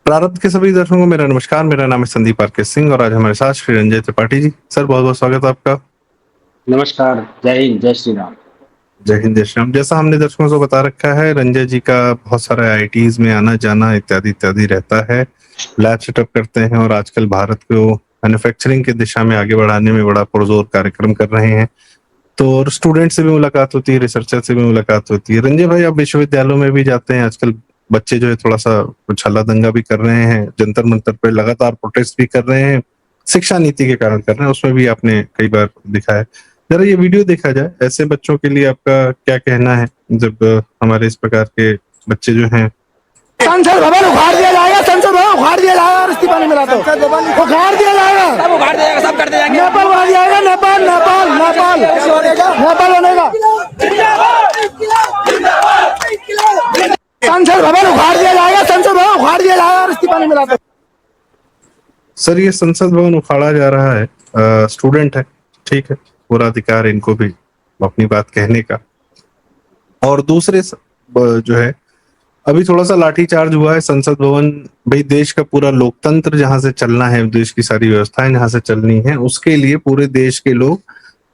प्रारब्ध के सभी दर्शकों को मेरा नमस्कार। मेरा नाम है संदीप आर के सिंह और आज हमारे साथ श्री रंजय त्रिपाठी जी। सर बहुत बहुत स्वागत है आपका। नमस्कार, जय हिंद, जय श्री राम। जय हिंद जय श्री राम। जैसा हमने दर्शकों को बता रखा है, रंजय जी का बहुत सारा आईआईटीज में आना जाना इत्यादि इत्यादि रहता है। लैब सेटअप करते हैं और आजकल भारत को मैन्युफैक्चरिंग की दिशा में आगे बढ़ाने में बड़ा पुरजोर कार्यक्रम कर रहे हैं। तो स्टूडेंट से भी मुलाकात होती है, रिसर्चर से भी मुलाकात होती है। रंजय भाई, आप विश्वविद्यालयों में भी जाते हैं, आजकल बच्चे जो है थोड़ा सा कुछ हल्ला दंगा भी कर रहे हैं, जंतर मंतर पे लगातार प्रोटेस्ट भी कर रहे हैं, शिक्षा नीति के कारण कर रहे हैं, उसमें भी आपने कई बार दिखा है। जरा ये वीडियो देखा जाए, ऐसे बच्चों के लिए आपका क्या कहना है जब हमारे इस प्रकार के बच्चे जो हैं। संसद भवन उखाड़ दिया जाएगा, संसद भवन उखाड़ दिया जाएगा और इस्तीफा नहीं मिला तो उखाड़ दिया जाएगा, सब उखाड़ देगा, सब कर देंगे। नेपाल बना जाएगा, नेपाल नेपाल नेपाल नेपाल बनेगा। संसद भवन उखाड़ दिया जाएगा, संसद भवन उखाड़ दिया जाएगा और इस्तीफा नहीं मिला तो। सर, ये संसद भवन उखाड़ा जा रहा है, स्टूडेंट है, ठीक है, पूरा अधिकार इनको भी अपनी बात कहने का। और दूसरे जो है अभी थोड़ा सा लाठीचार्ज हुआ है संसद भवन। भाई, देश का पूरा लोकतंत्र जहां से चलना है, देश की सारी व्यवस्थाएं जहां से चलनी है, उसके लिए पूरे देश के लोग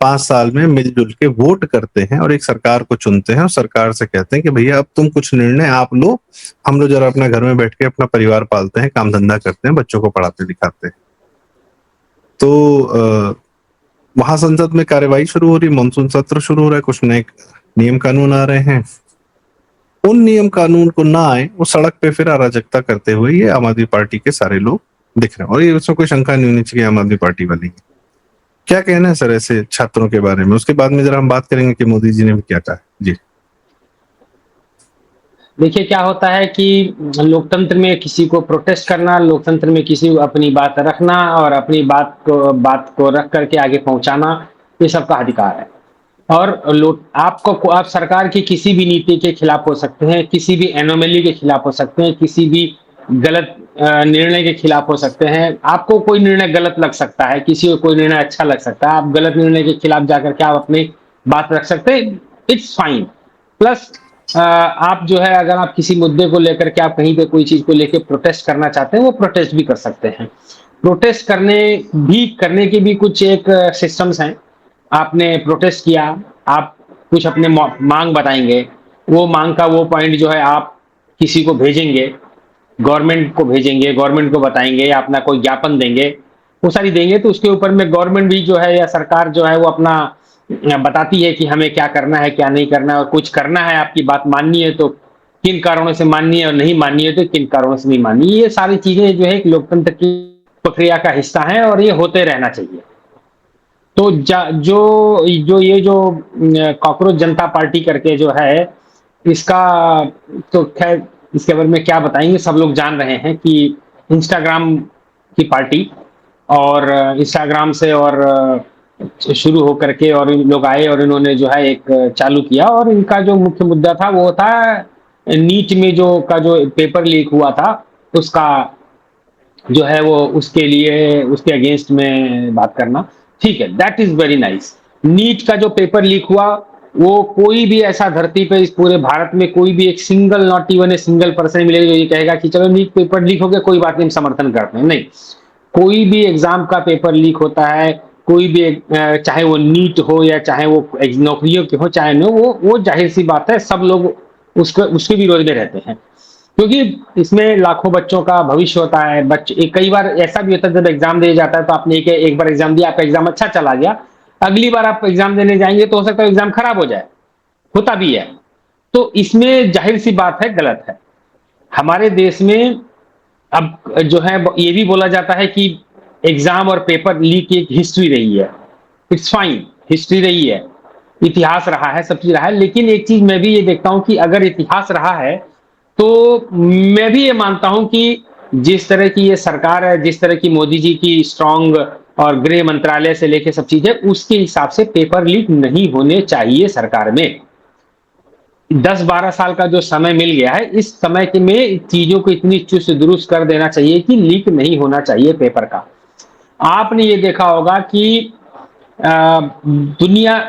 5 साल में मिलजुल के वोट करते हैं और एक सरकार को चुनते हैं और सरकार से कहते हैं कि भैया अब तुम कुछ निर्णय आप लो, हम लोग जरा अपना घर में बैठ के अपना परिवार पालते हैं, काम धंधा करते हैं, बच्चों को पढ़ाते लिखाते हैं। तो वहां संसद में कार्यवाही शुरू हो रही, मानसून सत्र शुरू हो रहा है, कुछ नए नियम कानून आ रहे हैं। उन नियम कानून को ना आए, वो सड़क पे फिर अराजकता करते हुए ये आम आदमी पार्टी के सारे लोग दिख रहे हैं। और ये उसमें कोई शंका नहीं होनी चाहिए, आम आदमी पार्टी वाली। क्या कहना है सर ऐसे छात्रों के बारे में? उसके बाद में जरा हम बात करेंगे कि मोदी जी ने भी क्या कहा। जी देखिए, क्या होता है कि लोकतंत्र में किसी को प्रोटेस्ट करना, लोकतंत्र में किसी को अपनी बात रखना और अपनी बात को रख करके आगे पहुंचाना, ये सबका अधिकार है। और आप सरकार की किसी भी नीति के खिलाफ हो सकते हैं, किसी भी एनोमली के खिलाफ हो सकते हैं, किसी भी गलत निर्णय के खिलाफ हो सकते हैं। आपको कोई निर्णय गलत लग सकता है, किसी को कोई निर्णय अच्छा लग सकता है, आप गलत निर्णय के खिलाफ जाकर के आप अपनी बात रख सकते हैं, इट्स फाइन। प्लस आप जो है, अगर आप किसी मुद्दे को लेकर के आप कहीं पे कोई चीज को लेकर प्रोटेस्ट करना चाहते हैं, वो प्रोटेस्ट भी कर सकते हैं। प्रोटेस्ट करने के भी कुछ एक सिस्टम्स हैं। आपने प्रोटेस्ट किया, आप कुछ अपने मांग बताएंगे, वो मांग का वो पॉइंट जो है आप किसी को भेजेंगे, गवर्नमेंट को भेजेंगे, गवर्नमेंट को बताएंगे या अपना कोई ज्ञापन देंगे, वो सारी देंगे, तो उसके ऊपर में गवर्नमेंट भी जो है या सरकार जो है वो अपना बताती है कि हमें क्या करना है, क्या नहीं करना है। और कुछ करना है, आपकी बात माननी है तो किन कारणों से माननी है और नहीं माननी है तो किन कारणों से नहीं माननी है। ये सारी चीजें जो है एक लोकतंत्र की प्रक्रिया का हिस्सा है और ये होते रहना चाहिए। तो जो कॉकरोच जनता पार्टी करके जो है, इसका तो खैर इसके बारे में क्या बताएंगे, सब लोग जान रहे हैं कि इंस्टाग्राम की पार्टी और इंस्टाग्राम से और शुरू होकर के और इन लोग आए और इन्होंने जो है एक चालू किया। और इनका जो मुख्य मुद्दा था वो था नीट में जो पेपर लीक हुआ था, उसका जो है वो उसके अगेंस्ट में बात करना। ठीक है, that is very nice. NEET का जो पेपर लीक हुआ, वो कोई भी ऐसा धरती पे इस पूरे भारत में कोई भी एक single, not even a single person मिलेगा जो ये कहेगा कि चलो नीट पेपर लीक हो गया, कोई बात नहीं, हम समर्थन करते हैं। नहीं, कोई भी एग्जाम का पेपर लीक होता है, कोई भी चाहे वो नीट हो या चाहे वो नौकरियों के हो, चाहे न वो जाहिर सी बात है, सब लोग उसके विरोध में रहते हैं, क्योंकि इसमें लाखों बच्चों का भविष्य होता है। बच्चे कई बार ऐसा भी होता है, जब एग्जाम दिया जाता है तो आपने एक बार एग्जाम दिया, आपका एग्जाम अच्छा चला गया, अगली बार आप एग्जाम देने जाएंगे तो हो सकता है एग्जाम खराब हो जाए, होता भी है। तो इसमें जाहिर सी बात है, गलत है। हमारे देश में अब जो है ये भी बोला जाता है कि एग्जाम और पेपर लीक की एक हिस्ट्री रही है, इट्स फाइन, हिस्ट्री रही है, इतिहास रहा है, सब चीज रहा है। लेकिन एक चीज मैं भी ये देखता हूं कि अगर इतिहास रहा है तो मैं भी ये मानता हूं कि जिस तरह की ये सरकार है, जिस तरह की मोदी जी की स्ट्रांग और गृह मंत्रालय से लेके सब चीजें, उसके हिसाब से पेपर लीक नहीं होने चाहिए सरकार में। 10-12 साल का जो समय मिल गया है, इस समय के में चीजों को इतनी चुस्त दुरुस्त कर देना चाहिए कि लीक नहीं होना चाहिए पेपर का। आपने ये देखा होगा कि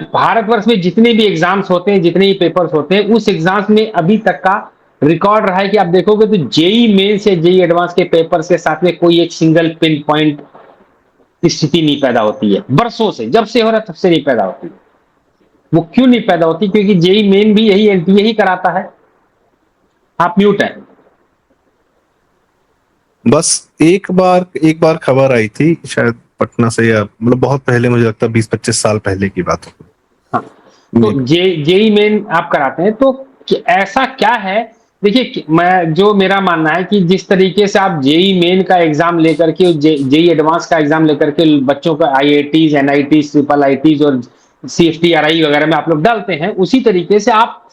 भारतवर्ष में जितने भी एग्जाम्स होते हैं, जितने भी पेपर्स होते हैं, उस एग्जाम्स में अभी तक का रिकॉर्ड रहा है कि आप देखोगे तो जेई मेंस या जेई एडवांस के पेपर्स के साथ में कोई एक सिंगल पिन पॉइंट स्थिति नहीं पैदा होती है, बरसों से, जब से हो रहा तब से नहीं पैदा होती। वो क्यों नहीं पैदा होती? क्योंकि जेई मेन भी यही एनटीए ही कराता है। आप म्यूट है। बस एक बार खबर आई थी शायद पटना से, या मतलब बहुत पहले, मुझे लगता है 20-25 साल पहले की बात हो। हाँ, तो जेई मेन आप कराते हैं तो ऐसा क्या है? देखिए, मेरा मानना है कि जिस तरीके से आप जेई मेन का एग्जाम लेकर के, जेई एडवांस का एग्जाम लेकर के बच्चों का आईआईटीज, एनआईटीज, ट्रिपल आईटीज और सीएफटीआरआई वगैरह में आप लोग डालते हैं, उसी तरीके से आप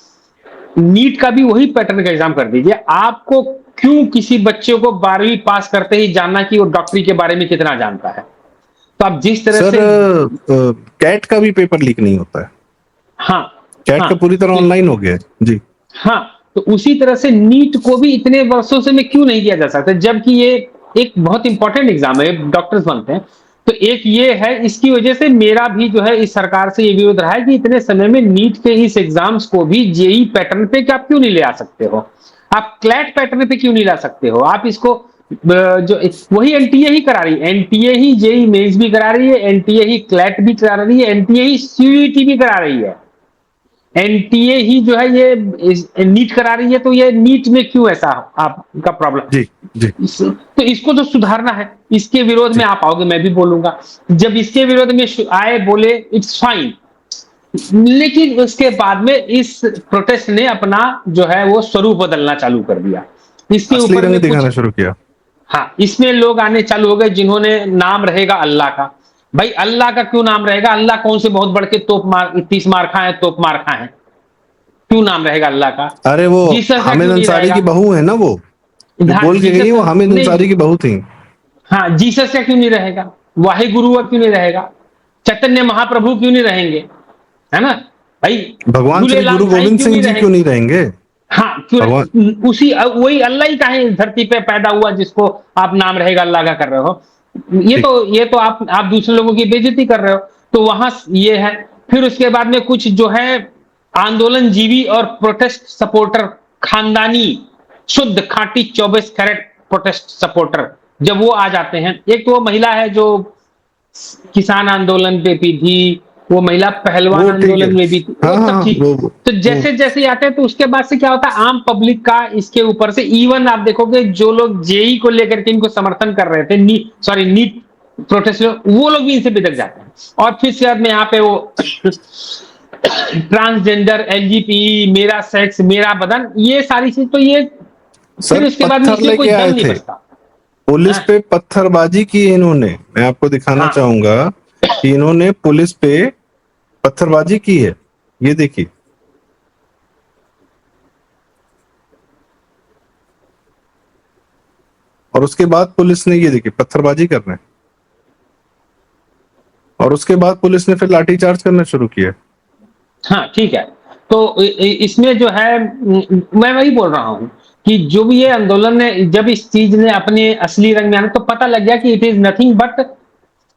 नीट का भी वही पैटर्न का एग्जाम कर दीजिए। आपको क्यों किसी बच्चे को 12वीं पास करते ही जानना कि वो डॉक्टरी के बारे में कितना जानता है? तो आप जिस तरह से कैट का भी पेपर लीक नहीं होता है। हाँ, कैट का पूरी तरह ऑनलाइन हो गया है जी। हाँ, तो उसी तरह से नीट को भी इतने वर्षों से में क्यों नहीं किया जा सकता, जबकि ये एक बहुत इंपॉर्टेंट एग्जाम है, डॉक्टर्स बनते हैं। तो एक ये है, इसकी वजह से मेरा भी जो है इस सरकार से ये विरोध रहा है कि इतने समय में नीट के इस एग्जाम्स को भी जेई पैटर्न पे आप क्यों नहीं ले आ सकते हो? आप क्लैट पैटर्न पे क्यों नहीं ला सकते हो? आप इसको जो वही एनटीए ही करा रही है, एनटीए ही जेई मेंस भी करा रही है, एनटीए ही क्लैट भी करा रही है, एनटीए ही सीयूईटी भी करा रही है, एनटीए ही जो है ये नीट करा रही है। तो ये नीट में क्यों ऐसा आपका प्रॉब्लम? जी जी। तो इसको तो सुधारना है। इसके विरोध में आप आओगे, मैं भी बोलूंगा। जब इसके विरोध में आए, बोले इट्स फाइन, लेकिन उसके बाद में इस प्रोटेस्ट ने अपना जो है वो स्वरूप बदलना चालू कर दिया। इसके ऊपर में दिखाना शुरू किया। हाँ, इसमें लोग आने चालू हो गए जिन्होंने नाम रहेगा अल्लाह का। भाई अल्लाह का क्यों नाम रहेगा? अल्लाह कौन से बहुत बड़ के 30 मार खाए, तोप मार खाए, क्यों नाम रहेगा अल्लाह का? अरे वो हामिद अंसारी की बहू है ना, वो बोल के गई, वो हामिद अंसारी की बहू थी। हाँ, जीसस का क्यों नहीं रहेगा? वाहे गुरु का क्यों नहीं रहेगा? चैतन्य महाप्रभु क्यों नहीं रहेंगे? है ना भाई? भगवान श्री गुरु गोविंद सिंह जी क्यों नहीं रहेंगे? हाँ, क्यों? उसी वही अल्लाह ही कहीं इस धरती पे पैदा हुआ जिसको आप नाम रहेगा अल्लाह का कर रहे हो। ये तो आप दूसरे लोगों की बेइज्जती कर रहे हो। तो वहां ये है। फिर उसके बाद में कुछ जो है आंदोलन जीवी और प्रोटेस्ट सपोर्टर, खानदानी शुद्ध खाटी 24 कैरेट प्रोटेस्ट सपोर्टर, जब वो आ जाते हैं, एक तो वो महिला है जो किसान आंदोलन पे भी थी, वो महिला पहलवान आंदोलन में भी थी, सब ठीक। तो जैसे जैसे आते हैं तो उसके बाद से क्या होता है, आम पब्लिक का इसके ऊपर से, इवन आप देखोगे जो लोग जेई को लेकर के इनको समर्थन कर रहे थे, नीट प्रोटेस्ट, वो लोग भी इनसे बिदक जाते हैं। और फिर उसके बाद में यहाँ पे वो ट्रांसजेंडर, एलजीबीटी, मेरा सेक्स, मेरा बदन, ये सारी चीज, तो ये फिर उसके बाद में इससे कोई दम नहीं बचता। पुलिस पे पत्थरबाजी की इन्होंने, मैं आपको दिखाना चाहूंगा कि इन्होंने पुलिस पे पत्थरबाजी की है। ये देखिए, और उसके बाद पुलिस ने, ये देखिए पत्थरबाजी कर रहे हैं, और उसके बाद पुलिस ने फिर लाठीचार्ज करना शुरू किया। हाँ, ठीक है। तो इसमें जो है मैं वही बोल रहा हूं कि जो भी ये आंदोलन ने, जब इस चीज ने अपने असली रंग में आना, तो पता लग गया कि it is nothing but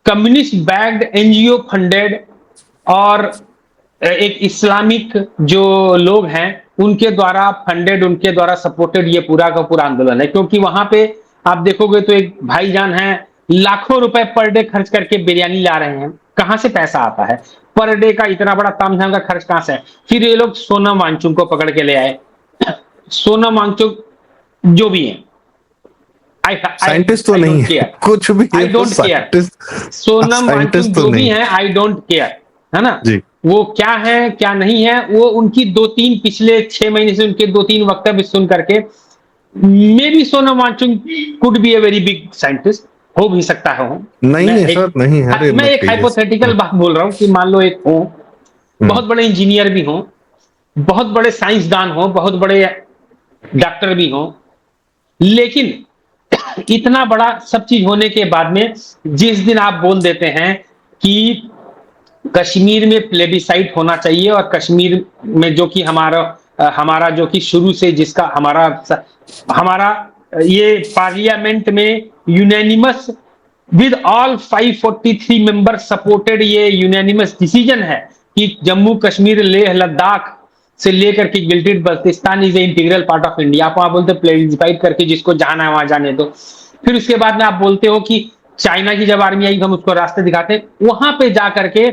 communist backed, NGO funded, और एक इस्लामिक जो लोग हैं उनके द्वारा फंडेड, उनके द्वारा सपोर्टेड ये पूरा का पूरा आंदोलन है। क्योंकि वहां पे आप देखोगे तो एक भाईजान है, लाखों रुपए पर डे खर्च करके बिरयानी ला रहे हैं। कहां से पैसा आता है? पर डे का इतना बड़ा तामझाम का खर्च कहां से है? फिर ये लोग सोनम वांगचुक को पकड़ के ले आए। सोनम वांगचुक जो भी है, साइंटिस्ट तो नहीं है कुछ भी, I don't care. Sonam Wangchuk जो भी है, आई डोंट केयर, है ना जी। वो क्या है क्या नहीं है, वो उनकी 2-3 पिछले 6 महीने से उनके 2-3 वक्तव्य सुन करके, maybe Sonam Wangchuk could be a very big scientist, हो भी सकता है। नहीं है सर, नहीं है। मैं एक हाइपोथेटिकल बात बोल रहा हूं कि मान लो एक हो, बहुत बड़े इंजीनियर भी हो, बहुत बड़े साइंसदान हो, बहुत बड़े डॉक्टर भी हो, लेकिन इतना बड़ा सब चीज होने के बाद में जिस दिन आप बोल देते हैं कि कश्मीर में प्लेबिसाइट होना चाहिए, और कश्मीर में जो कि हमारा जो कि शुरू से जिसका हमारा ये पार्लियामेंट में unanimous with all 543 member supported, ये यूनानिमस डिसीजन है कि जम्मू कश्मीर, लेह लद्दाख से लेकर के Gilgit Baltistan is a integral part of India, आप वहां बोलते प्लेजिफाइड करके जिसको जाना है वहां जाने दो। फिर उसके बाद में आप बोलते हो कि चाइना की जब आर्मी आई हम उसको रास्ते दिखाते, वहां पे जाकर के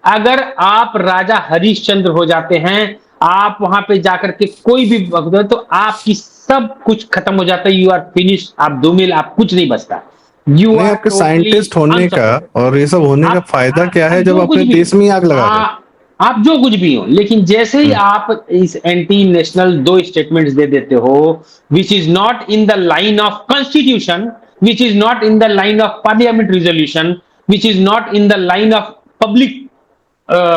अगर आप राजा हरिश्चंद्र हो जाते हैं, आप वहां पे जाकर के कोई भी तो आपकी सब कुछ खत्म हो जाता है, यू आर फिनिश, आप धूमिल, आप कुछ नहीं बचता। यू नहीं, आर आपके साइंटिस्ट होने का और ये सब होने का फायदा क्या है जब अपने देश में ही आग लगा रहे हैं? आप जो कुछ भी हो, लेकिन जैसे ही आप इस एंटी नेशनल दो स्टेटमेंट्स दे देते हो, which is not in the line of constitution, which is not in the line of parliament resolution, which is not in the line of public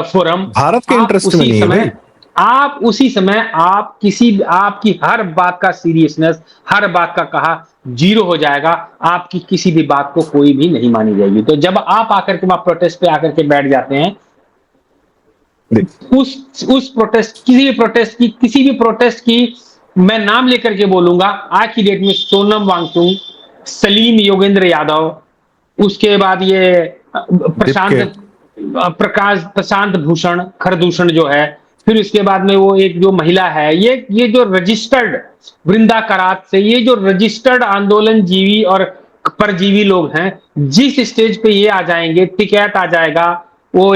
forum, Bharat के इंटरेस्ट में नहीं है भाई। आप उसी समय आप किसी आपकी हर बात का सीरियसनेस, हर बात का कहा जीरो हो जाएगा, आपकी किसी भी बात को कोई भी नहीं मानी जाएगी। तो जब आप आकर के वहां प्रोटेस्ट पे आकर के बैठ जाते हैं, उस प्रोटेस्ट किसी भी प्रोटेस्ट की मैं नाम लेकर के बोलूंगा, आज की डेट में सोनम वांगचुक, सलीम योगेंद्र यादव, उसके बाद ये प्रशांत भूषण खरदूषण जो है, फिर उसके बाद में वो एक जो महिला है, ये जो रजिस्टर्ड वृंदा करात से, ये जो रजिस्टर्ड आंदोलन जीवी और परजीवी लोग हैं, जिस स्टेज पे ये आ जाएंगे, टिकैत आ जाएगा, वो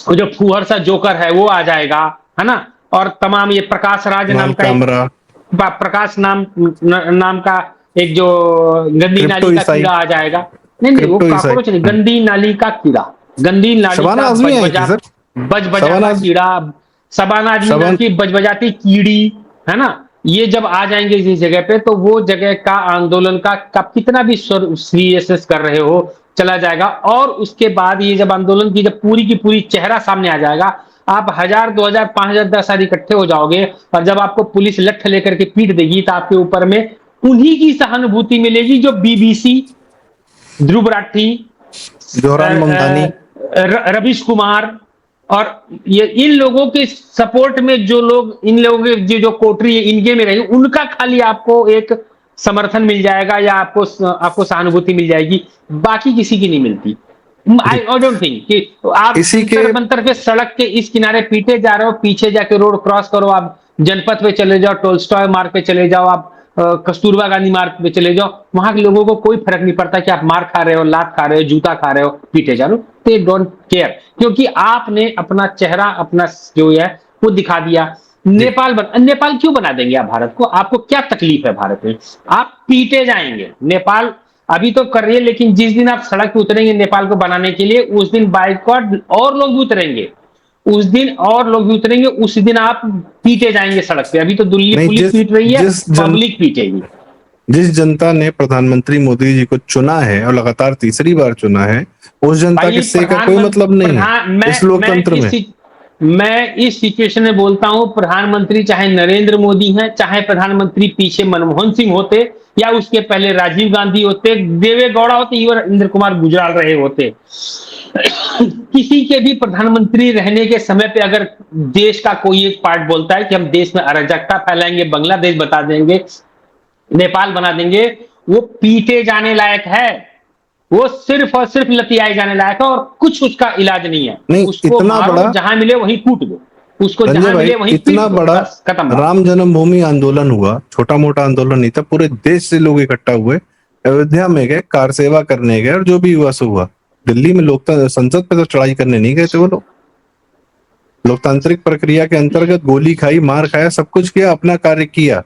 जो फूहर सा जोकर है वो आ जाएगा, है ना, और तमाम ये प्रकाश राज नाम का प्रकाश नाम का एक जो गंदी नाली का कीड़ा आ जाएगा। नहीं वो कॉकरोच नहीं, गंदी नाली का कीड़ा, गंदी नाली का बजबजाता कीड़ा, शबाना आजमी की बजबजाती कीड़ी, है ना, ये जब आ जाएंगे इस जगह पे, तो वो जगह का आंदोलन का कितना भी सीरियसनेस कर रहे हो चला जाएगा। और उसके बाद ये जब आंदोलन की जब पूरी की पूरी चेहरा सामने आ जाएगा, आप 1000, 2000, 5000, 10,000 इकट्ठे हो जाओगे, और जब आपको पुलिस लठ लेकर के पीट देगी, तो आपके ऊपर में उन्हीं की सहानुभूति मिलेगी जो बीबीसी, ध्रुव राठी, रवीश कुमार और ये इन लोगों के सपोर्ट में जो लोग, इन लोगों के जो कोटरी है इनके में रहेंगे, उनका खाली आपको एक समर्थन मिल जाएगा या आपको सहानुभूति मिल जाएगी, बाकी किसी की नहीं मिलती। आई डोंट थिंक कि आप मंतर पे सड़क के इस किनारे पीटे जा रहे हो, पीछे जाके रोड क्रॉस करो, आप जनपथ पे चले जाओ, टोल्स्टॉय मार्ग पे चले जाओ, आप कस्तूरबा गांधी मार्ग पे चले जाओ, वहां के लोगों को कोई फर्क नहीं पड़ता कि आप मार खा रहे हो, लात खा रहे हो, जूता खा रहे हो, पीटे जा रहे हो, दे डोंट केयर, क्योंकि आपने अपना चेहरा, अपना जो है वो दिखा दिया। नेपाल क्यों बना देंगे आप भारत को? आपको क्या तकलीफ है भारत में? आप पीटे जाएंगे। नेपाल अभी तो कर रही है, लेकिन जिस दिन आप सड़क पे उतरेंगे नेपाल को बनाने के लिए, उस दिन बाइकॉट और लोग भी उतरेंगे, उस दिन आप पीटे जाएंगे सड़क पे। अभी तो दिल्ली पुलिस पीट रही है, पब्लिक पीटेगी। जिस जनता ने प्रधानमंत्री मोदी जी को चुना है और लगातार तीसरी बार चुना है, उस जनता के से का कोई मतलब नहीं है इस लोकतंत्र में। मैं इस सिचुएशन में बोलता हूं, प्रधानमंत्री चाहे नरेंद्र मोदी हैं, चाहे प्रधानमंत्री पीछे मनमोहन सिंह होते, या उसके पहले राजीव गांधी होते, देवे गौड़ा होते, इंद्र कुमार गुजराल रहे होते, किसी के भी प्रधानमंत्री रहने के समय पे अगर देश का कोई एक पार्ट बोलता है कि हम देश में अराजकता फैलाएंगे, बांग्लादेश बता देंगे, नेपाल बना देंगे, वो पीटे जाने लायक है, वो सिर्फ और सिर्फ लतियाए जाने लायक है, और कुछ उसका इलाज नहीं है। नहीं, उसको इतना बड़ा जहां मिले वहीं कूट दो, उसको जहां मिले वहीं इतना बड़ा राम जन्मभूमि आंदोलन हुआ, छोटा मोटा आंदोलन नहीं था, पूरे देश से लोग इकट्ठा हुए, अयोध्या में गए, कार सेवा करने गए, और जो भी हुआ सो हुआ। दिल्ली में लोकतंत्र संसद पे तो चढ़ाई करने नहीं गए थे वो लोग, लोकतांत्रिक प्रक्रिया के अंतर्गत गोली खाई, मार खाया, सब कुछ किया, अपना कार्य किया,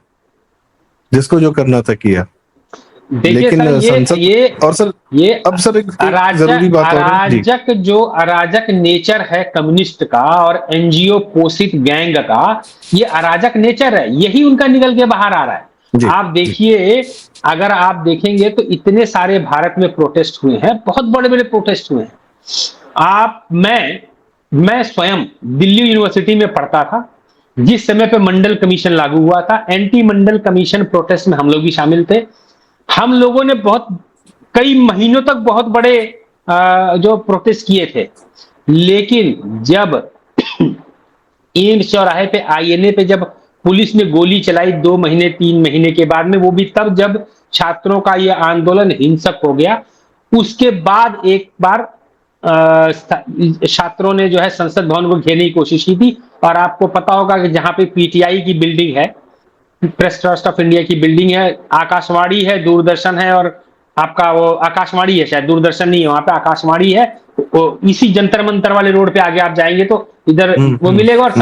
जिसको जो करना था किया। लेकिन संसद और सर ये अब सर एक जरूरी बात अराजक जो अराजक नेचर है कम्युनिस्ट का और एनजीओ पोषित गैंग का, ये अराजक नेचर है, यही उनका निकल के बाहर आ रहा है। आप देखिए, अगर आप देखेंगे तो इतने सारे भारत में प्रोटेस्ट हुए हैं, बहुत बड़े बड़े प्रोटेस्ट हुए हैं। मैं स्वयं दिल्ली यूनिवर्सिटी में पढ़ता था, जिस समय पे मंडल कमीशन लागू हुआ था, एंटी मंडल कमीशन प्रोटेस्ट में हम लोग भी शामिल थे। हम लोगों ने कई महीनों तक बहुत बड़े जो प्रोटेस्ट किए थे, लेकिन जब एम्स चौराहे पे आईएनए पे जब पुलिस ने गोली चलाई 2 महीने 3 महीने के बाद में, वो भी तब जब छात्रों का यह आंदोलन हिंसक हो गया, उसके बाद एक बार छात्रों ने जो है संसद भवन को घेरने की कोशिश की थी। और आपको पता होगा कि जहां पे पीटीआई की बिल्डिंग है, प्रेस ट्रस्ट ऑफ इंडिया की बिल्डिंग है, आकाशवाणी है, दूरदर्शन है, और आपका वो आकाशवाणी है, शायद दूरदर्शन नहीं है, वहां पे आकाशवाणी है। वो इसी जंतर मंतर वाले रोड पे आगे आप जाएंगे तो इधर वो मिलेगा, और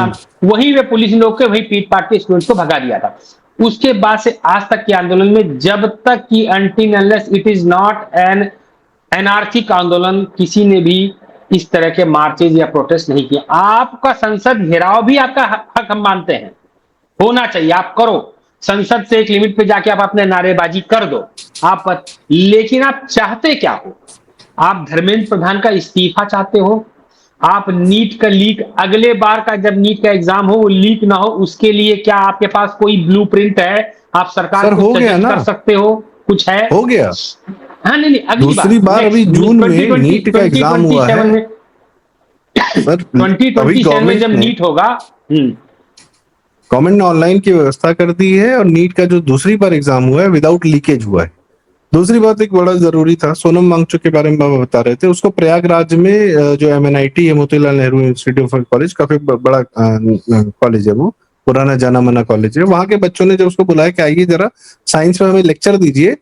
वहीं पे पुलिस लोग के वही पीट पाट के स्टूडेंट्स को भगा दिया था। उसके बाद से आज तक के आंदोलन में, जब तक कि until unless it is not an anarchic आंदोलन, किसी ने भी इस तरह के मार्चेज या प्रोटेस्ट नहीं किए। आपका संसद घेराव भी आपका हक हम मानते हैं, होना चाहिए, आप करो। संसद से एक लिमिट पे जाके आप अपने नारेबाजी कर दो आप, लेकिन आप चाहते क्या हो? आप धर्मेंद्र प्रधान का इस्तीफा चाहते हो? आप नीट का लीक, अगले बार का जब नीट का एग्जाम हो वो लीक ना हो, उसके लिए क्या आपके पास कोई ब्लूप्रिंट है? आप सरकार सर, को हो गया सजेस्ट ना, कर सकते हो, कुछ है? हो गया। हाँ, नहीं अगली दूसरी बार अभी जून में नीट का एग्जाम हुआ है 2027 में, सर। अभी 2027 में जब गवर्नमेंट ने नीट होगा। गवर्नमेंट ने ऑनलाइन की व्यवस्था कर दी है, और नीट का जो दूसरी बार एग्जाम हुआ है विदाउट लीकेज हुआ है। दूसरी बात एक बड़ा जरूरी था, सोनम वांगचुक के बारे में बाबा बता रहे थे, उसको प्रयागराज में जो एमएनआईटी है, Motilal Nehru institute of college, काफी बड़ा कॉलेज है, वो पुराना जाना माना कॉलेज है। वहां के बच्चों ने जब उसको बुलाया कि आइए जरा साइंस में हमें लेक्चर दीजिए,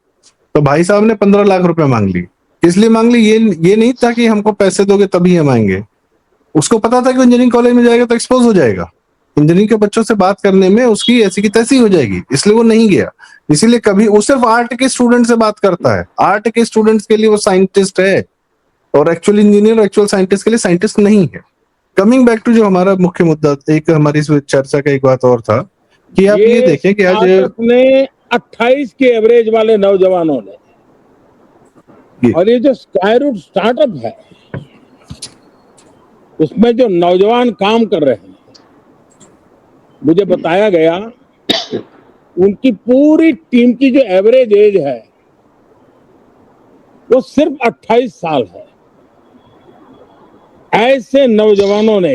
तो भाई साहब ने 15 लाख रुपए मांग ली। इसलिए मांग ली, ये नहीं था कि हमको पैसे दोगे तभी हम आएंगे। उसको पता था कि इंजीनियरिंग कॉलेज में जाएगा तो एक्सपोज हो जाएगा, इंजीनियरिंग के बच्चों से बात करने में उसकी ऐसी की तैसी हो जाएगी, इसलिए वो नहीं गया। इसीलिए कभी वो सिर्फ आर्ट के स्टूडेंट से बात करता है, आर्ट के स्टूडेंट्स के लिए वो साइंटिस्ट है, और एक्चुअल इंजीनियर और एक्चुअल साइंटिस्ट के लिए साइंटिस्ट नहीं है। कमिंग बैक टू जो हमारा मुख्य मुद्दा, एक हमारी इस चर्चा का एक बात और था कि आप ये देखें कि आज अपने 28 के एवरेज वाले नौजवानों ने, और ये जो स्काईरूट स्टार्टअप है उसमें जो नौजवान काम कर रहे हैं, मुझे बताया गया उनकी पूरी टीम की जो एवरेज एज है वो सिर्फ 28 साल है। ऐसे नौजवानों ने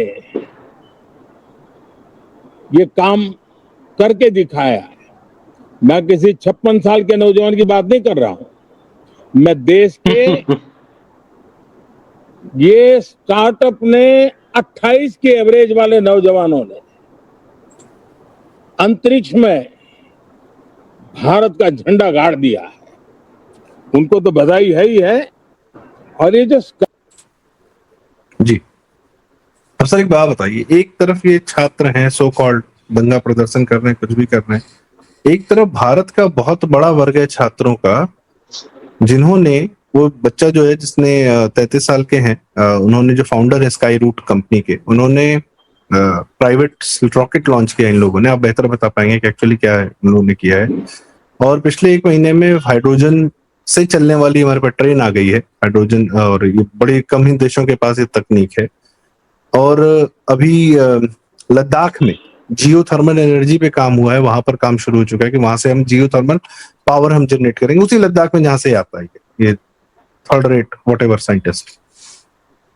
ये काम करके दिखाया है। मैं किसी 56 साल के नौजवान की बात नहीं कर रहा हूं, मैं देश के ये स्टार्टअप ने 28 के एवरेज वाले नौजवानों ने अंतरिक्ष में भारत का झंडा गाड़ दिया है, उनको तो बधाई है ही है। और ये जो जी, अब सर एक बात बताइए, एक तरफ ये छात्र हैं सो कॉल्ड दंगा प्रदर्शन कर रहे हैं, कुछ भी कर रहे हैं, एक तरफ भारत का बहुत बड़ा वर्ग है छात्रों का, जिन्होंने, वो बच्चा जो है जिसने 33 साल के हैं, उन्होंने, जो फाउंडर है स्काई रूट कंपनी के, उन्होंने प्राइवेट रॉकेट लॉन्च किया इन लोगों ने। आप बेहतर बता पाएंगे कि एक्चुअली क्या है उन्होंने किया है। और पिछले 1 महीने में हाइड्रोजन से चलने वाली हमारे पास ट्रेन आ गई है, हाइड्रोजन, और ये बड़े कम ही देशों के पास ये तकनीक है। और अभी लद्दाख में जियो थर्मल एनर्जी पे काम हुआ है, वहां पर काम शुरू हो चुका है कि वहां से हम जियो थर्मल पावर हम जनरेट करेंगे, उसी लद्दाख में जहां से आता है ये third rate what ever scientist.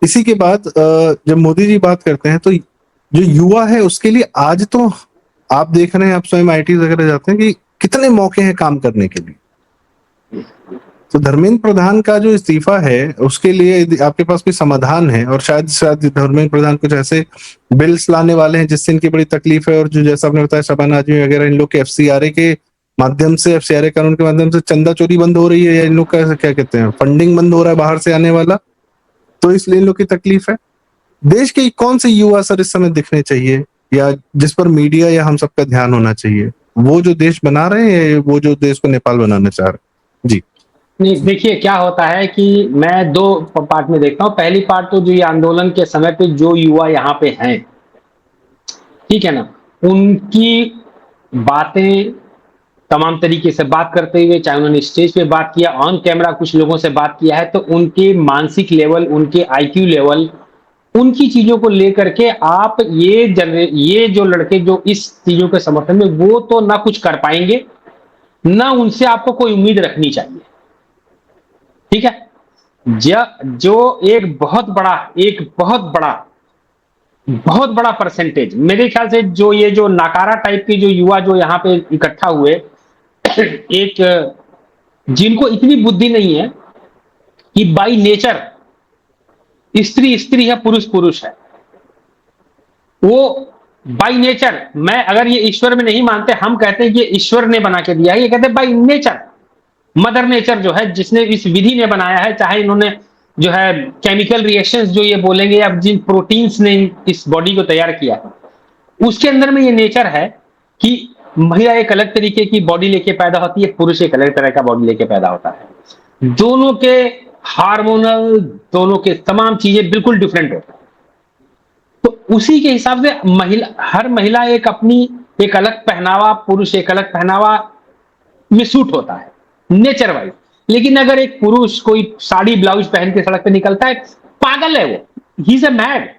इसी के बाद जब मोदी जी बात करते हैं तो जो युवा है उसके लिए आज तो आप देख रहे हैं, आप स्वयं आईटी वगैरह जाते हैं, कि कितने मौके हैं काम करने के लिए। तो धर्मेंद्र प्रधान का जो इस्तीफा है उसके लिए आपके पास कोई समाधान है? और शायद धर्मेंद्र प्रधान कुछ ऐसे बिल्स लाने वाले हैं जिससे इनकी बड़ी तकलीफ है, और जो जैसा आपने बताया शबाना आजमी वगैरह, इन लोग के एफसीआरए के माध्यम से, एफसीआरए कानून के माध्यम से चंदा चोरी बंद हो रही है, या इन लोग का क्या कहते हैं, फंडिंग बंद हो रहा है बाहर से आने वाला, तो इसलिए इन लोग की तकलीफ है। देश के कौन से युवा सर इस समय दिखने चाहिए, या जिस पर मीडिया या हम सबका ध्यान होना चाहिए? वो जो देश बना रहे हैं, वो जो देश को नेपाल बनाना चाह रहे हैं? जी नहीं, देखिए क्या होता है कि मैं 2 पार्ट में देखता हूँ। पहली पार्ट तो जो ये आंदोलन के समय पे जो युवा यहाँ पे हैं, ठीक है ना, उनकी बातें तमाम तरीके से बात करते हुए, चाहे उन्होंने स्टेज पे बात किया, ऑन कैमरा कुछ लोगों से बात किया है, तो उनके मानसिक लेवल, उनके आईक्यू लेवल, उनकी चीजों को लेकर के आप ये जो लड़के जो इस चीजों के समर्थन में, वो तो ना कुछ कर पाएंगे, ना उनसे आपको कोई उम्मीद रखनी चाहिए, ठीक है। जो एक बहुत बड़ा परसेंटेज, मेरे ख्याल से जो नाकारा टाइप के जो युवा जो यहाँ पे इकट्ठा हुए, एक जिनको इतनी बुद्धि नहीं है कि बाई नेचर स्त्री स्त्री है, पुरुष पुरुष है। वो बाई नेचर, मैं अगर ये ईश्वर में नहीं मानते, हम कहते हैं कि ईश्वर ने बना के दिया है, ये कहते हैं बाई नेचर, मदर नेचर जो है, जिसने इस विधि ने बनाया है, चाहे इन्होंने जो है केमिकल रिएक्शंस जो ये बोलेंगे, या जिन प्रोटीन्स ने इस बॉडी को तैयार किया है, उसके अंदर में ये नेचर है कि महिला एक अलग तरीके की बॉडी लेके पैदा होती है, पुरुष एक अलग तरह का बॉडी लेके पैदा होता है। दोनों के हार्मोनल, दोनों के तमाम चीजें बिल्कुल डिफरेंट होती है। तो उसी के हिसाब से हर महिला एक अपनी एक अलग पहनावा, पुरुष एक अलग पहनावा में सूट होता है नेचर वाइज। लेकिन अगर एक पुरुष कोई साड़ी ब्लाउज पहन के सड़क पे निकलता है, पागल है वो, ही इज अ मैड।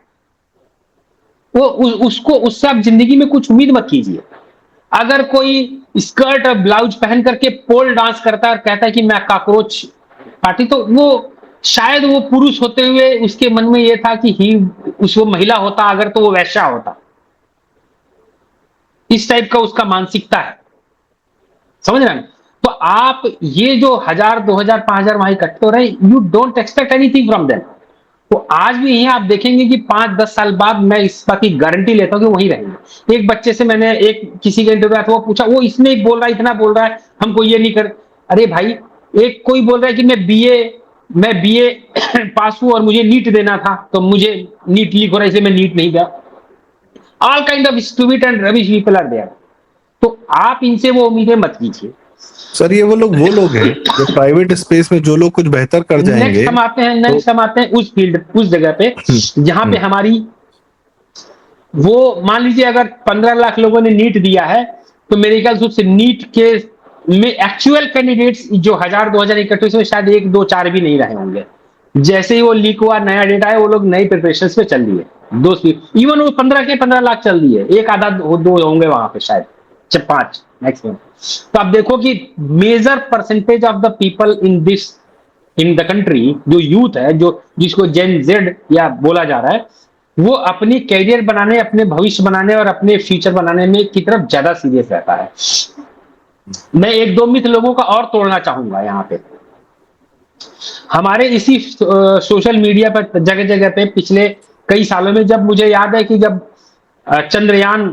वो उसको, उससे आप जिंदगी में कुछ उम्मीद मत कीजिए। अगर कोई स्कर्ट और ब्लाउज पहन करके पोल डांस करता है और कहता है कि मैं कॉकरोच पार्टी, तो वो शायद वो पुरुष होते हुए उसके मन में ये था कि वो महिला होता अगर, तो वो वैश्या होता। इस टाइप का उसका मानसिकता है, समझ रहे हैं? तो आप ये जो 1000, 2000, 5000 वहां इकट्ठे हो रहे हैं, you don't expect anything from them. तो आज भी यही आप देखेंगे कि 5-10 साल बाद, मैं इस बात की गारंटी लेता हूं कि वही रहेंगे। एक बच्चे से मैंने किसी का इंटरव्यू था, वो पूछा, वो इसमें बोल रहा है, इतना बोल रहा है, हमको ये नहीं कर। अरे भाई, एक कोई बोल रहा है कि मैं बीए पास हूं और मुझे नीट देना था, तो मुझे नीट लीक हो रहा है, इसलिए मैं नीट नहीं गया। All kind of stupid and rubbish people are there. तो आप इनसे वो उम्मीदें मत कीजिए। सर, ये वो लोग हैं जो प्राइवेट स्पेस में जो लोग कुछ बेहतर कर जाएंगे। नेक्स्ट हम आते हैं उस फील्ड, उस जगह पे जहां पे हमारी, वो मान लीजिए अगर 15 लाख लोगों ने नीट दिया है, तो मेरे ख्याल से नीट के में एक्चुअल कैंडिडेट्स जो 1000-2000 इकट्ठे, इसमें शायद 1-2-4 भी नहीं रहे होंगे। जैसे ही वो लीक हुआ, नया डेटा है, वो लोग नई प्रिपरेशन पे चल दिए। इवन वो 15 लाख चल दिए, एक आधा दो होंगे वहां पे शायद, 5 मैक्सिमम। तो आप देखो कि major percentage of the people in the country, जो यूथ है, जो जिसको जेन जेड या बोला जा रहा है, वो अपनी कैरियर बनाने, अपने भविष्य बनाने और अपने फ्यूचर बनाने में की तरफ ज्यादा सीरियस रहता है। मैं 1-2 मिथ लोगों का और तोड़ना चाहूंगा यहाँ पे। हमारे इसी सोशल मीडिया पर जगह जगह पे पिछले कई सालों में, जब मुझे याद है कि जब चंद्रयान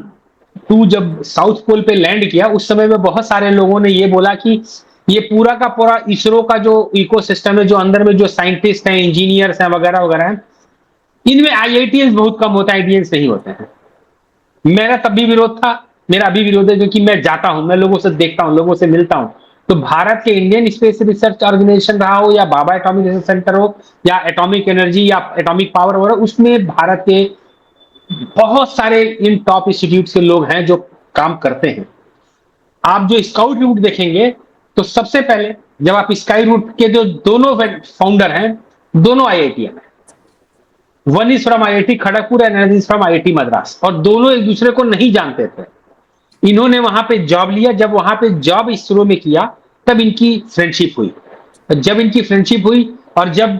2 जब साउथ पोल पे लैंड किया, उस समय में बहुत सारे लोगों ने ये बोला कि ये पूरा का पूरा इसरो का जो इकोसिस्टम है, जो अंदर में जो साइंटिस्ट हैं, इंजीनियर्स हैं, वगैरह वगैरह हैं, इनमें आईआईटीएंस बहुत कम होता है, आईआईटीएंस नहीं होते हैं। मेरा तब भी विरोध था, मेरा अभी विरोध है, क्योंकि मैं जाता हूं, मैं लोगों से देखता हूं, लोगों से मिलता हूं। तो भारत के इंडियन स्पेस रिसर्च ऑर्गेनाइजेशन रहा हो, या भाभा एटॉमिक रिसर्च सेंटर हो, या एटॉमिक एनर्जी या एटॉमिक पावर वगैरह, उसमें भारत के बहुत सारे इन टॉप इंस्टीट्यूट के लोग हैं जो काम करते हैं। आप जो स्काउट रूट देखेंगे, तो सबसे पहले जब आप स्काई रूट के जो दोनों फाउंडर हैं, दोनों आईआईटीएन हैं। One is from IIT Kharagpur and other is from IIT Madras, और दोनों एक दूसरे को नहीं जानते थे। इन्होंने वहां पे जॉब लिया, जब वहां पे जॉब इसरो में किया, तब इनकी फ्रेंडशिप हुई। जब इनकी फ्रेंडशिप हुई और जब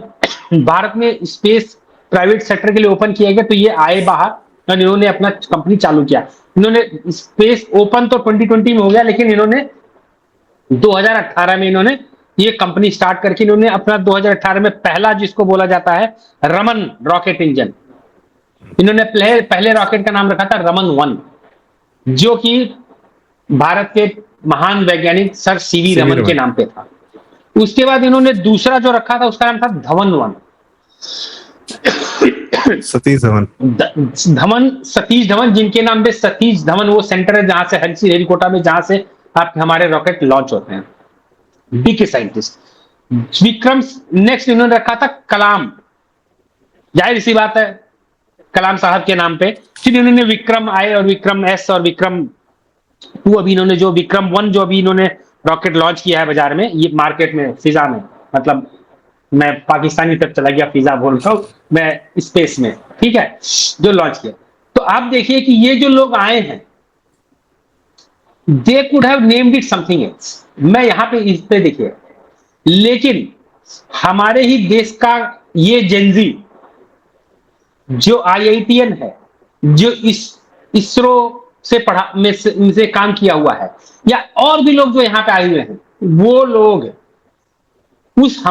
भारत में स्पेस प्राइवेट सेक्टर के लिए ओपन किया गया, तो ये आए बाहर और इन्होंने अपना कंपनी चालू किया। इन्होंने स्पेस ओपन तो 2020 में हो गया, लेकिन इन्होंने 2018 में इन्होंने ये कंपनी स्टार्ट करके इन्होंने अपना 2018 में पहला, जिसको बोला जाता है रमन रॉकेट इंजन, इन्होंने पहले रॉकेट का नाम रखा था रमन 1, जो कि भारत के महान वैज्ञानिक सर सीवी रमन के नाम पे था। उसके बाद इन्होंने दूसरा जो रखा था, उसका नाम था धवन 1, सतीश धवन, जिनके नाम पे सतीश धवन वो सेंटर है जहां से हरिकोटा में, जहां से आप हमारे रॉकेट लॉन्च होते हैं, बी के साइंटिस्ट। विक्रम नेक्स्ट इन्होंने रखा था कलाम, जाहिर सी बात है कलाम साहब के नाम पे। फिर इन्होंने विक्रम आए और विक्रम एस और विक्रम 2, अभी इन्होंने जो विक्रम 1 जो अभी इन्होंने रॉकेट लॉन्च किया है बाजार में, ये मार्केट में, फिजा में, मतलब मैं पाकिस्तानी तक चला गया, फिजा बोल रहा हूं मैं, स्पेस में, ठीक है, जो लॉन्च किया। तो आप देखिए कि ये जो लोग आए हैं, they could have named it something else. मैं यहां पे इस पे देखिए, लेकिन हमारे ही देश का ये जेनजी जो आईआईटीएन है, जो इसरो से पढ़ा में से काम किया हुआ है, या और भी लोग जो यहां पे आए हुए हैं, वो लोग उस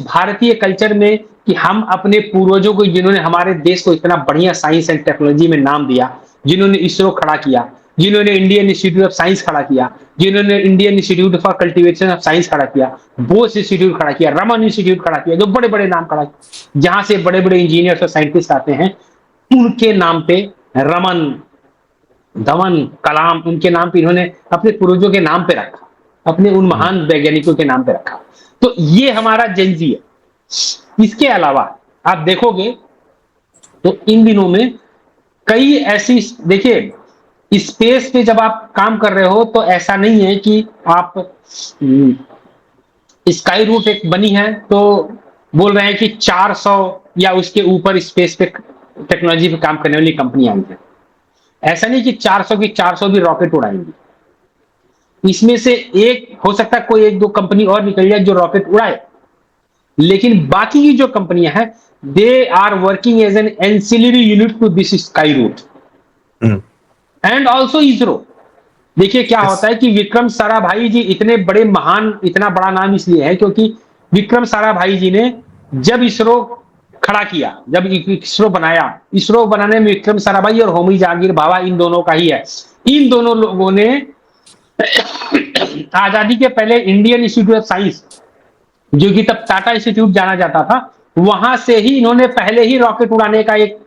भारतीय कल्चर में कि हम अपने पूर्वजों को, जिन्होंने हमारे देश को इतना बढ़िया साइंस एंड टेक्नोलॉजी में नाम दिया, जिन्होंने इसरो खड़ा किया, जिन्होंने इंडियन इंस्टीट्यूट ऑफ साइंस खड़ा किया, जिन्होंने Indian institute for cultivation of science खड़ा किया, बोस इंस्टीट्यूट खड़ा किया, रमन इंस्टीट्यूट खड़ा किया, जो बड़े बड़े नाम खड़ा किया, जहां से बड़े बड़े इंजीनियर्स और साइंटिस्ट आते हैं, उनके नाम पे रमन, धवन, कलाम, उनके नाम पे इन्होंने अपने पूर्वजों के नाम पे रखा, अपने उन महान वैज्ञानिकों के नाम पे रखा। तो ये हमारा जेनजी है। इसके अलावा आप देखोगे तो इन दिनों में कई ऐसी, देखिए स्पेस पे जब आप काम कर रहे हो तो ऐसा नहीं है कि आप स्काई रूट एक बनी है तो बोल रहे हैं कि 400 या उसके ऊपर स्पेस पे टेक्नोलॉजी पे काम करने वाली कंपनी आई है। ऐसा नहीं कि 400 की 400 भी रॉकेट उड़ाएंगी। इसमें से एक हो सकता है कोई एक दो कंपनी और निकल जाए जो रॉकेट उड़ाए, लेकिन बाकी की जो कंपनियां हैं they are working as an ancillary unit to this Skyroot and also ISRO. देखिए क्या होता है कि विक्रम साराभाई जी इतने बड़े महान, इतना बड़ा नाम इसलिए है क्योंकि विक्रम साराभाई जी ने जब इसरो खड़ा किया, जब इसरो बनाया, इसरो बनाने में विक्रम साराभाई और होमी जहांगीर भाभा इन दोनों का ही है। इन दोनों लोगों ने आजादी के पहले इंडियन इंस्टीट्यूट ऑफ साइंस, जो कि तब टाटा इंस्टीट्यूट जाना जाता था, वहां से ही इन्होंने पहले ही रॉकेट उड़ाने का एक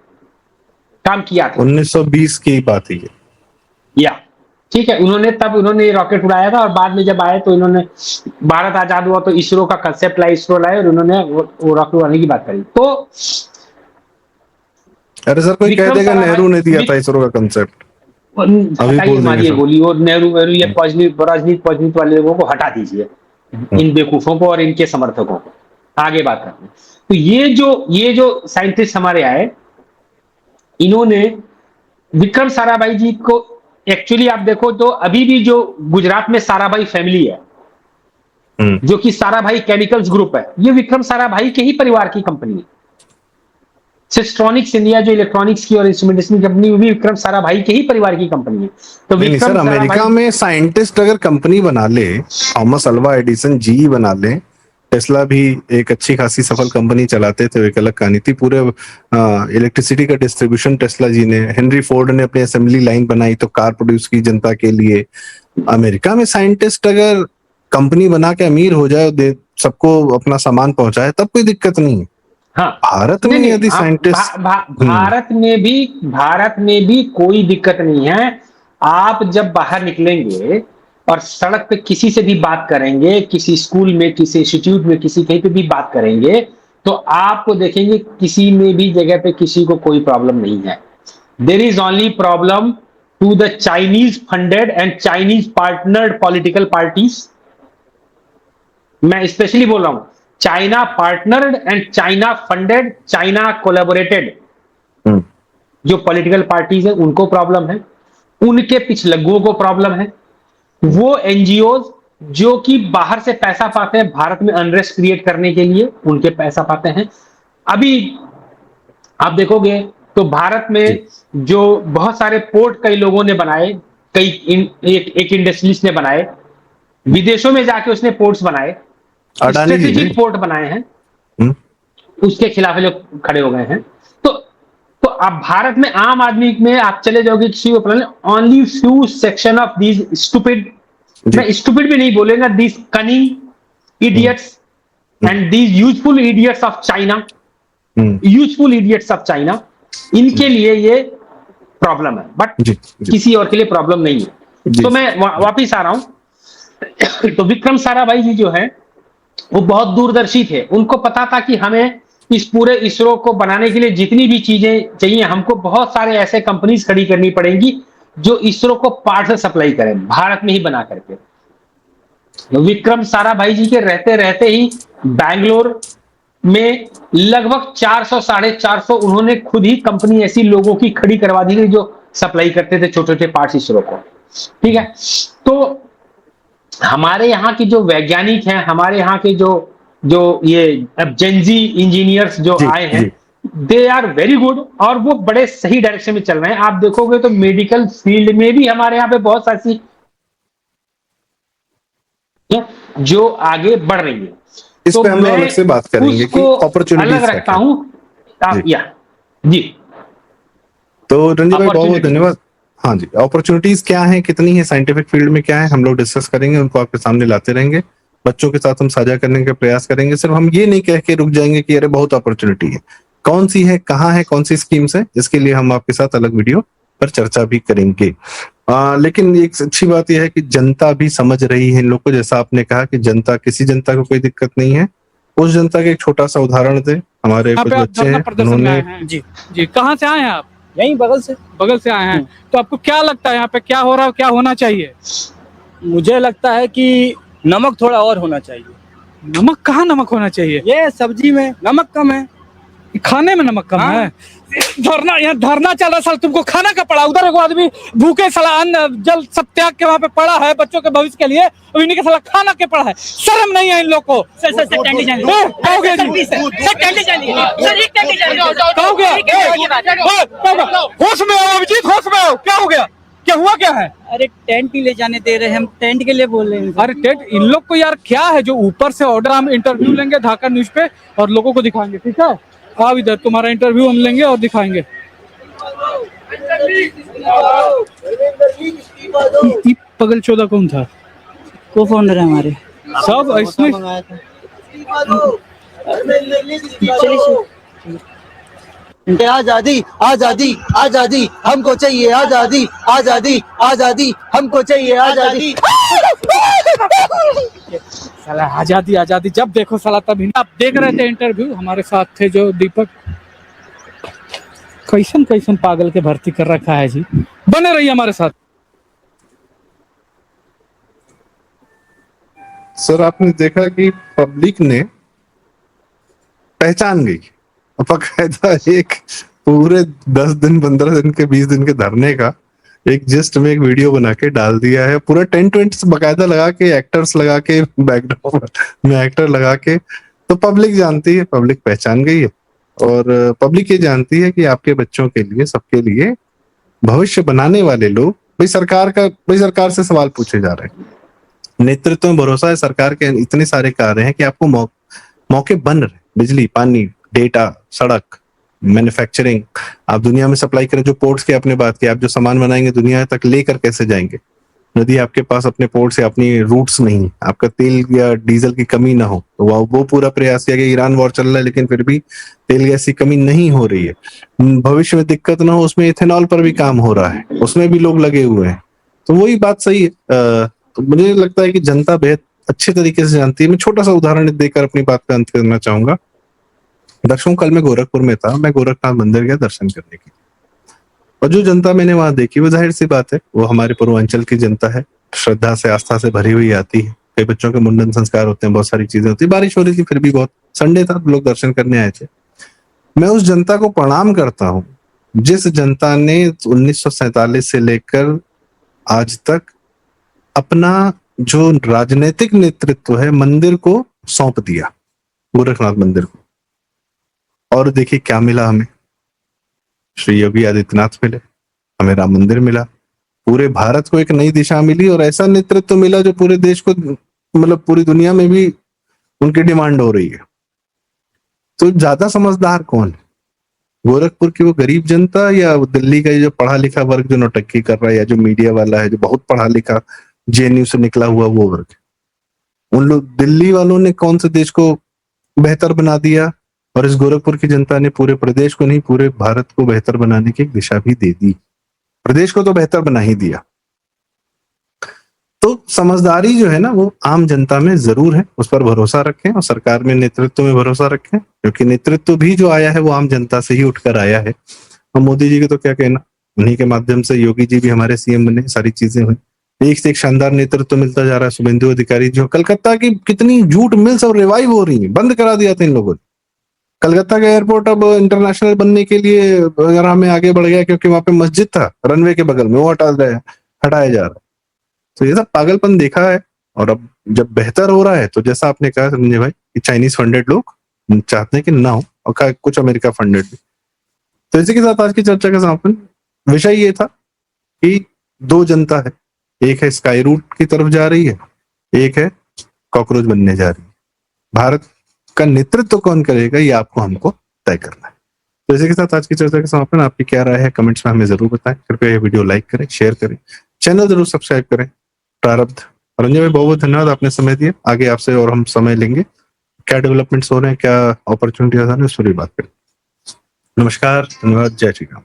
काम किया था। 1920 की बात है ये। या ठीक है, उन्होंने रॉकेट उड़ाया था और बाद में जब आए तो इन्होंने, भारत आजाद हुआ तो इसरो का कंसेप्ट लाए, इसरो लाए और उन्होंने वो रॉकेट उड़ाने की बात करी। तो अरे सर कोई कह देगा नेहरू ने दिया था इसरो का कंसेप्ट, हमारी गोली और नेहरू ये राजनीति वाले लोगों को हटा दीजिए, इन बेवकूफों को और इनके समर्थकों को, आगे बात करते हैं। तो ये जो साइंटिस्ट हमारे आए, इन्होंने विक्रम साराभाई जी को, एक्चुअली आप देखो तो अभी भी जो गुजरात में साराभाई फैमिली है, जो कि साराभाई केमिकल्स ग्रुप है, ये विक्रम साराभाई के ही परिवार की कंपनी है। सिस्ट्रॉनिक्स इंडिया जो इलेक्ट्रॉनिक्स की और इंस्ट्रूमेंटेशन की कंपनी, वो भी विक्रम साराभाई के ही परिवार की कंपनी है। तो नहीं सर, अमेरिका में साइंटिस्ट अगर कंपनी बना ले, थॉमस अल्वा एडिसन जी बना ले, टेस्ला भी एक अच्छी खासी सफल कंपनी चलाते थे, एक अलग कहानी थी। पूरे इलेक्ट्रिसिटी का डिस्ट्रीब्यूशन टेस्ला जी ने, हेनरी फोर्ड ने अपनी असेंबली लाइन बनाई तो कार प्रोड्यूस की जनता के लिए। अमेरिका में साइंटिस्ट अगर कंपनी बना के अमीर हो जाए, सबको अपना सामान पहुंचाए, तब कोई दिक्कत नहीं है। हाँ, भारत में यदि साइंटिस्ट भारत में भी कोई दिक्कत नहीं है। आप जब बाहर निकलेंगे और सड़क पे किसी से भी बात करेंगे, किसी स्कूल में, किसी इंस्टीट्यूट में, किसी कहीं पे भी बात करेंगे, तो आपको देखेंगे किसी में भी जगह पे किसी को कोई प्रॉब्लम नहीं है। There is only problem to the Chinese funded and Chinese partnered political parties. मैं स्पेशली बोल रहा हूं, China partnered and China funded, China collaborated जो पॉलिटिकल पार्टीज है, उनको प्रॉब्लम है, उनके पिछलग्गुओं को प्रॉब्लम है। वो एनजीओ जो कि बाहर से पैसा पाते हैं भारत में अनरेस्ट क्रिएट करने के लिए, उनके पैसा पाते हैं। अभी आप देखोगे तो भारत में जो बहुत सारे पोर्ट कई लोगों ने बनाए, एक इंडस्ट्रियलिस्ट ने बनाए, विदेशों में जाके उसने पोर्ट्स बनाए, स्ट्रेटेजिक पोर्ट बनाए हैं, उसके खिलाफ लोग खड़े हो गए हैं। तो अब भारत में आम आदमी में आप चले जाओगे किसी को, only few section of these stupid, मैं स्टूपिड भी नहीं बोलेगा, these cunning idiots and these useful idiots of China, useful idiots of China, इनके लिए ये प्रॉब्लम है, बट किसी और के लिए प्रॉब्लम नहीं है। तो मैं वापिस आ रहा हूं। तो विक्रम साराभाई जी जो है वो बहुत दूरदर्शी थे, उनको पता था कि हमें इस पूरे इसरो को बनाने के लिए जितनी भी चीजें चाहिए, हमको बहुत सारे ऐसे कंपनीज खड़ी करनी पड़ेंगी जो इसरो को पार्ट सप्लाई करें, भारत में ही बना करके। तो विक्रम साराभाई जी के रहते रहते ही बैंगलोर में लगभग 400 450 उन्होंने खुद ही कंपनी ऐसी लोगों की खड़ी करवा दी थी जो सप्लाई करते थे छोटे छोटे पार्ट्स इसरो को। ठीक है, तो हमारे यहाँ की जो वैज्ञानिक हैं, हमारे यहाँ के जो ये जेनजी इंजीनियर्स जो आए हैं, दे आर वेरी गुड और वो बड़े सही डायरेक्शन में चल रहे हैं। आप देखोगे तो मेडिकल फील्ड में भी हमारे यहाँ पे बहुत सारी जो आगे बढ़ रही है। इस तो पे हम लोग मैं अलग से बात करेंगे कि उसको अपॉर्चुनिटीज अलग क्या रखता क्या। हूं। जी। या जी, तो रंजीत भाई बहुत बहुत अपॉर्चुनिटी। धन्यवाद। हाँ जी, अपॉर्चुनिटीज क्या है, कितनी है, साइंटिफिक फील्ड में क्या है, हम लोग डिस्कस करेंगे, उनको आपके सामने लाते रहेंगे। बच्चों के साथ हम साझा करने का प्रयास करेंगे। सिर्फ हम ये नहीं कह के रुक जाएंगे कि अरे बहुत अपॉर्चुनिटी है, कौन सी है, कहाँ है, कौन सी स्कीम्स है, इसके लिए हम आपके साथ अलग वीडियो पर चर्चा भी करेंगे। लेकिन एक अच्छी बात यह है कि जनता भी समझ रही है इन लोग को। जैसा आपने कहा कि जनता, किसी जनता को कोई दिक्कत नहीं है, उस जनता के एक छोटा सा उदाहरण दे। हमारे यहाँ कुछ पे आप बच्चे धरना हैं, प्रदर्शन में आए उन्होंने हैं जी, कहाँ से आए हैं आप? यहीं बगल से आए हैं, तो आपको क्या लगता है यहाँ पे क्या हो रहा है, क्या होना चाहिए? मुझे लगता है कि नमक थोड़ा और होना चाहिए। नमक? कहाँ नमक होना चाहिए? ये सब्जी में नमक कम है। खाने में नमक कम हाँ। है। धरना, यहाँ धरना चल रहा, साल तुमको खाना का पड़ा, उधर एक आदमी भूखे साला अन्न जल सब त्याग के वहाँ पे पड़ा है बच्चों के भविष्य के लिए, और इन्हीं के साला खाना के पड़ा है। शर्म नहीं है इन लोग को। सर कैंडी जानिए। क्या हो गया जी? सर कैंडी जानिए। सर एक कैंडी जानिए। क्या हो गया? होश में आओ अभिजीत, होश में आओ। क्या हो गया? क्या हुआ, क्या है? अरे टेंट ही ले जाने दे रहे हैं, हम टेंट के लिए बोल रहे हैं। अरे टेट, इन लोग को यार क्या है जो ऊपर से ऑर्डर, हम इंटरव्यू लेंगे ढाका न्यूज पे और लोगों को दिखाएंगे, ठीक है? आओ इधर, तुम्हारा इंटरव्यू हम लेंगे और दिखाएंगे। ये पगल चौदह कौन था? को फाउंडर है हमारे। सब इसमें आजादी आजादी आजादी हमको चाहिए, आजादी आजादी आजादी हमको चाहिए, आजादी। साला आजादी आजादी, जब देखो साला तब आप देख रहे थे इंटरव्यू, हमारे साथ थे जो दीपक। कैसन कैसन पागल के भर्ती कर रखा है जी। बने रहिए हमारे साथ। सर आपने देखा कि पब्लिक ने पहचान गई, बकायदा एक पूरे 10 दिन 15 दिन के 20 दिन के धरने का एक जस्ट में एक वीडियो बना के डाल दिया है। पूरा टेंट वेंट बकायदा लगा के, एक्टर्स लगा के, बैकग्राउंड में एक्टर लगा के। तो पब्लिक जानती है, पब्लिक पहचान गई है। और पब्लिक ये जानती है कि आपके बच्चों के लिए, सबके लिए भविष्य बनाने वाले लोग, भाई सरकार से सवाल पूछे जा रहे हैं। नेतृत्व में भरोसा है, सरकार के इतने सारे कार्य हैं कि आपको मौके बन रहे, बिजली, पानी, डेटा, सड़क, मैन्युफैक्चरिंग, आप दुनिया में सप्लाई करें। जो पोर्ट्स की आपने बात की, आप जो सामान बनाएंगे दुनिया तक लेकर कैसे जाएंगे? यदि आपके पास अपने पोर्ट से अपनी रूट्स नहीं, आपका तेल या डीजल की कमी ना हो, तो वो पूरा प्रयास किया गया। ईरान वॉर चल रहा है लेकिन फिर भी तेल गैस की कमी नहीं हो रही है। भविष्य में दिक्कत ना हो, उसमें इथेनॉल पर भी काम हो रहा है, उसमें भी लोग लगे हुए हैं। तो वही बात सही है। तो मुझे लगता है कि जनता बेहद अच्छे तरीके से जानती है। मैं छोटा सा उदाहरण देकर अपनी बात का अंत करना चाहूंगा। दर्शकों, कल मैं गोरखपुर में था, मैं गोरखनाथ मंदिर गया दर्शन करने के लिए, और जो जनता मैंने वहां देखी, वो जाहिर सी बात है, वो हमारे पूर्वांचल की जनता है, श्रद्धा से, आस्था से भरी हुई आती है। कई बच्चों के मुंडन संस्कार होते हैं, बहुत सारी चीजें होती है। बारिश हो रही थी, फिर भी बहुत, संडे था, लोग दर्शन करने आए थे। मैं उस जनता को प्रणाम करता हूँ जिस जनता ने 1947 से लेकर आज तक अपना जो राजनीतिक नेतृत्व है मंदिर को सौंप दिया, गोरखनाथ मंदिर को। और देखिए क्या मिला हमें, श्री योगी आदित्यनाथ मिले, हमें राम मंदिर मिला, पूरे भारत को एक नई दिशा मिली, और ऐसा नेतृत्व मिला जो पूरे देश को, मतलब पूरी दुनिया में भी उनकी डिमांड हो रही है। तो ज्यादा समझदार कौन है, गोरखपुर की वो गरीब जनता या दिल्ली का जो पढ़ा लिखा वर्ग जो नौटंकी कर रहा है, या जो मीडिया वाला है जो बहुत पढ़ा लिखा जेएनयू से निकला हुआ वो वर्ग? उन लोग, दिल्ली वालों ने कौन से देश को बेहतर बना दिया, और इस गोरखपुर की जनता ने पूरे प्रदेश को नहीं, पूरे भारत को बेहतर बनाने की एक दिशा भी दे दी। प्रदेश को तो बेहतर बना ही दिया। तो समझदारी जो है ना, वो आम जनता में जरूर है, उस पर भरोसा रखें, और सरकार में, नेतृत्व में भरोसा रखें, क्योंकि नेतृत्व भी जो आया है वो आम जनता से ही उठकर आया है। और मोदी जी के तो क्या कहना, उन्हीं के माध्यम से योगी जी भी हमारे सीएम बने, सारी चीजें हुई। एक से एक शानदार नेतृत्व मिलता जा रहा है। शुभेंदु अधिकारी जो, कलकत्ता की कितनी जूट मिल्स अब रिवाइव हो रही है, बंद करा दिया था इन लोगों ने। कलकत्ता का एयरपोर्ट अब इंटरनेशनल बनने के लिए अगर हमें आगे बढ़ गया, क्योंकि वहां पे मस्जिद था रनवे के बगल में, वो हटाया जा रहा है। तो ये सब पागलपन देखा है। और अब जब बेहतर हो रहा है, तो जैसा आपने कहा संजय भाई कि चाइनीज फंडेड लोग चाहते हैं कि ना हो, और कुछ अमेरिका फंडेड भी। तो इसी के साथ आज की चर्चा का समापन। विषय ये था कि दो जनता है, एक है स्काई रूट की तरफ जा रही है, एक है कॉकरोच बनने जा रही है। भारत का नेतृत्व कौन करेगा, ये आपको हमको तय करना है। तो इसी के साथ आज की चर्चा का समापन। आपकी क्या राय है कमेंट्स में हमें जरूर बताएं। कृपया ये वीडियो लाइक करें, शेयर करें, चैनल जरूर सब्सक्राइब करें। प्रारब्ध। रंजन भाई बहुत बहुत धन्यवाद, आपने समय दिया। आगे आपसे और हम समय लेंगे, क्या डेवलपमेंट्स हो रहे हैं, क्या अपॉर्चुनिटीज आ रही है, उस पर भी बात करें। नमस्कार, धन्यवाद, जय श्री राम।